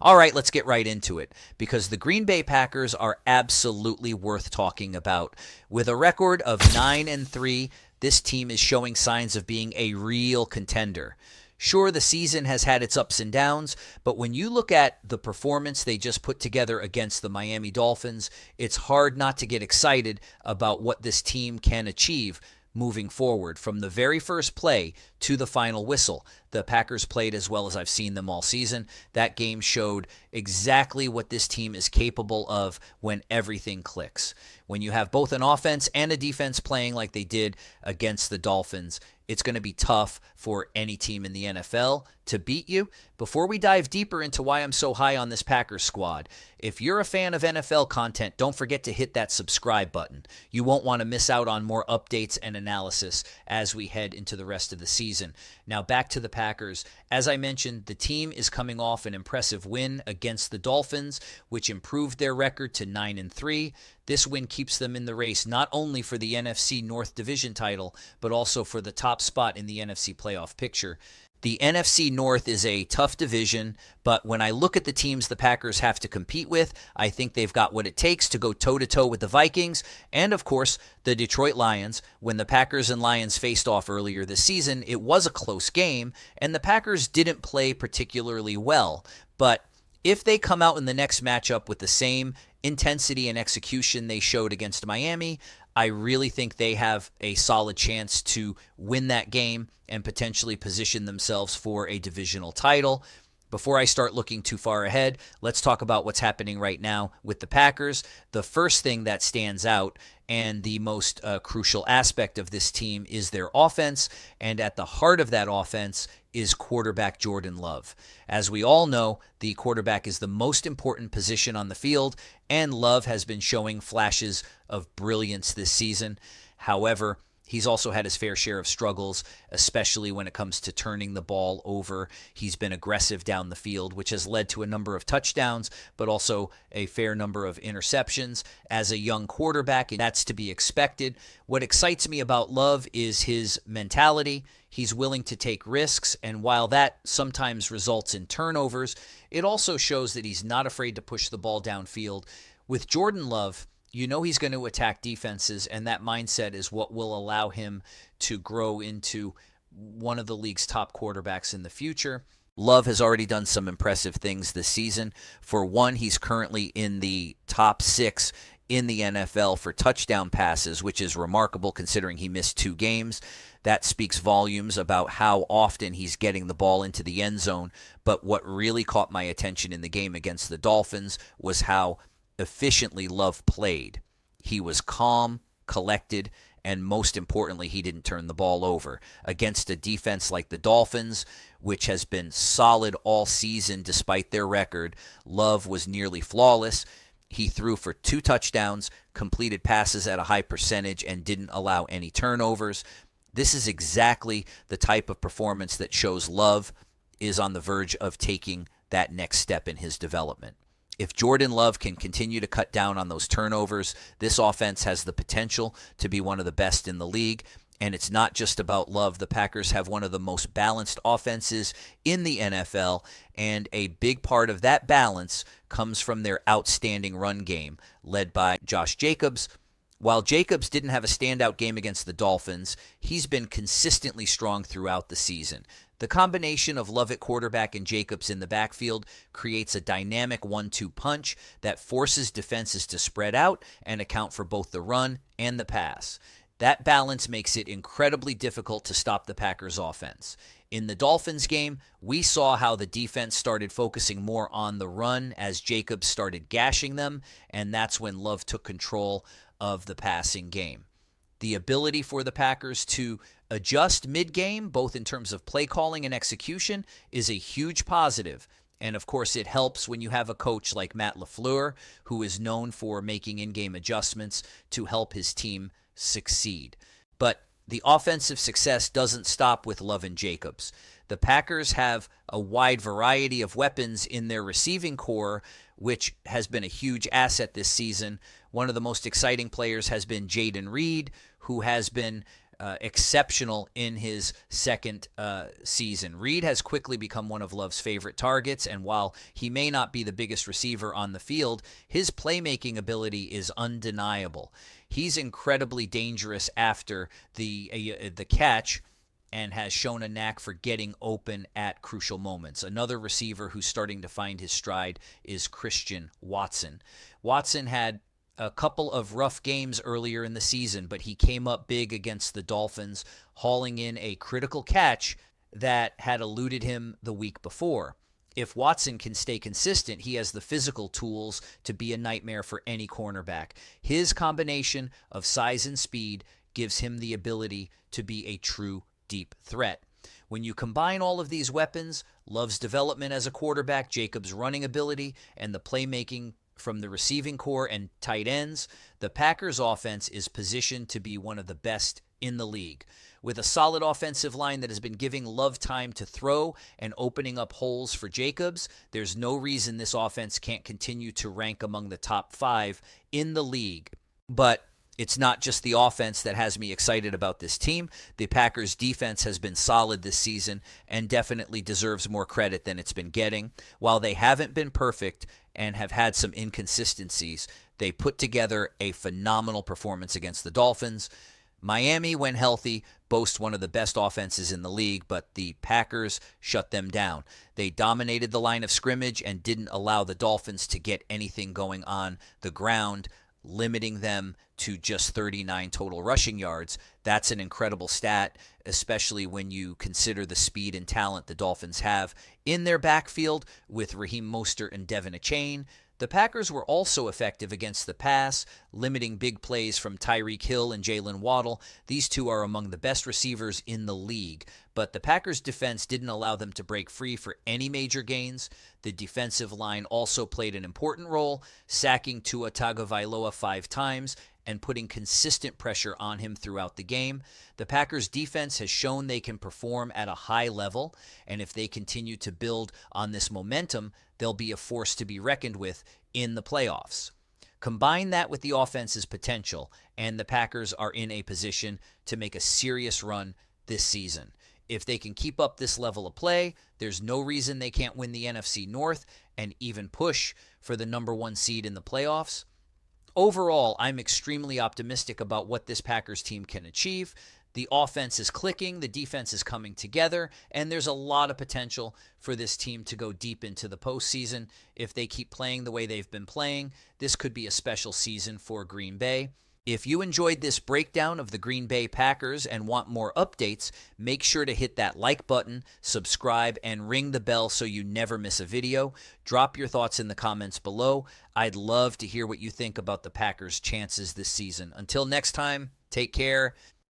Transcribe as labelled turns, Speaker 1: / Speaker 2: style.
Speaker 1: All right, let's get right into it because the Green Bay Packers are absolutely worth talking about. With a record of 9-3, this team is showing signs of being a real contender. Sure, the season has had its ups and downs, but when you look at the performance they just put together against the Miami Dolphins, it's hard not to get excited about what this team can achieve moving forward. From the very first play to the final whistle, the Packers played as well as I've seen them all season. That game showed exactly what this team is capable of when everything clicks. When you have both an offense and a defense playing like they did against the Dolphins, it's going to be tough for any team in the NFL to beat you. Before we dive deeper into why I'm so high on this Packers squad, if you're a fan of NFL content, don't forget to hit that subscribe button. You won't want to miss out on more updates and analysis as we head into the rest of the season. Now back to the Packers. As I mentioned, the team is coming off an impressive win against the Dolphins, which improved their record to 9-3. This win keeps them in the race not only for the NFC North Division title, but also for the top spot in the NFC playoff picture. The NFC North is a tough division, but when I look at the teams the Packers have to compete with, I think they've got what it takes to go toe-to-toe with the Vikings and, of course, the Detroit Lions. When the Packers and Lions faced off earlier this season, it was a close game, and the Packers didn't play particularly well. But if they come out in the next matchup with the same intensity and execution they showed against Miami, I really think they have a solid chance to win that game and potentially position themselves for a divisional title. Before I start looking too far ahead, let's talk about what's happening right now with the Packers. The first thing that stands out and the most crucial aspect of this team is their offense, and at the heart of that offense is quarterback Jordan Love. As we all know, the quarterback is the most important position on the field, and Love has been showing flashes of brilliance this season. However, he's also had his fair share of struggles, especially when it comes to turning the ball over. He's been aggressive down the field, which has led to a number of touchdowns, but also a fair number of interceptions. As a young quarterback, that's to be expected. What excites me about Love is his mentality. He's willing to take risks, and while that sometimes results in turnovers, it also shows that he's not afraid to push the ball downfield. With Jordan Love, you know he's going to attack defenses, and that mindset is what will allow him to grow into one of the league's top quarterbacks in the future. Love has already done some impressive things this season. For one, he's currently in the top 6 in the NFL for touchdown passes, which is remarkable considering he missed 2 games. That speaks volumes about how often he's getting the ball into the end zone. But what really caught my attention in the game against the Dolphins was how efficiently Love played. He was calm, collected, and most importantly, he didn't turn the ball over. Against a defense like the Dolphins, which has been solid all season despite their record, Love was nearly flawless. He threw for 2 touchdowns, completed passes at a high percentage, and didn't allow any turnovers. This is exactly the type of performance that shows Love is on the verge of taking that next step in his development. If Jordan Love can continue to cut down on those turnovers, this offense has the potential to be one of the best in the league. And it's not just about Love. The Packers have one of the most balanced offenses in the NFL, and a big part of that balance comes from their outstanding run game, led by Josh Jacobs. While Jacobs didn't have a standout game against the Dolphins, he's been consistently strong throughout the season. The combination of Love at quarterback and Jacobs in the backfield creates a dynamic 1-2 punch that forces defenses to spread out and account for both the run and the pass. That balance makes it incredibly difficult to stop the Packers' offense. In the Dolphins game, we saw how the defense started focusing more on the run as Jacobs started gashing them, and that's when Love took control of the passing game. The ability for the Packers to adjust mid-game, both in terms of play calling and execution, is a huge positive. And of course, it helps when you have a coach like Matt LaFleur, who is known for making in-game adjustments to help his team succeed. But the offensive success doesn't stop with Love and Jacobs. The Packers have a wide variety of weapons in their receiving core, which has been a huge asset this season. One of the most exciting players has been Jayden Reed, who has been exceptional in his second season. Reed has quickly become one of Love's favorite targets, and while he may not be the biggest receiver on the field, his playmaking ability is undeniable. He's incredibly dangerous after the catch and has shown a knack for getting open at crucial moments. Another receiver who's starting to find his stride is Christian Watson. Watson had a couple of rough games earlier in the season, but he came up big against the Dolphins, hauling in a critical catch that had eluded him the week before. If Watson can stay consistent, he has the physical tools to be a nightmare for any cornerback. His combination of size and speed gives him the ability to be a true deep threat. When you combine all of these weapons, Love's development as a quarterback, Jacobs' running ability, and the playmaking from the receiving core and tight ends, the Packers' offense is positioned to be one of the best in the league. With a solid offensive line that has been giving Love time to throw and opening up holes for Jacobs, there's no reason this offense can't continue to rank among the top 5 in the league. But it's not just the offense that has me excited about this team. The Packers' defense has been solid this season and definitely deserves more credit than it's been getting. While they haven't been perfect and have had some inconsistencies, they put together a phenomenal performance against the Dolphins. Miami, when healthy, boasts one of the best offenses in the league, but the Packers shut them down. They dominated the line of scrimmage and didn't allow the Dolphins to get anything going on the ground, limiting them to just 39 total rushing yards. That's an incredible stat, especially when you consider the speed and talent the Dolphins have in their backfield with Raheem Mostert and Devin Achane. The Packers were also effective against the pass, limiting big plays from Tyreek Hill and Jalen Waddle. These two are among the best receivers in the league, but the Packers' defense didn't allow them to break free for any major gains. The defensive line also played an important role, sacking Tua Tagovailoa 5 times and putting consistent pressure on him throughout the game. The Packers' defense has shown they can perform at a high level, and if they continue to build on this momentum, they'll be a force to be reckoned with in the playoffs. Combine that with the offense's potential, and the Packers are in a position to make a serious run this season. If they can keep up this level of play, there's no reason they can't win the NFC North and even push for the number 1 seed in the playoffs. Overall, I'm extremely optimistic about what this Packers team can achieve. The offense is clicking, the defense is coming together, and there's a lot of potential for this team to go deep into the postseason. If they keep playing the way they've been playing, this could be a special season for Green Bay. If you enjoyed this breakdown of the Green Bay Packers and want more updates, make sure to hit that like button, subscribe, and ring the bell so you never miss a video. Drop your thoughts in the comments below. I'd love to hear what you think about the Packers' chances this season. Until next time, take care.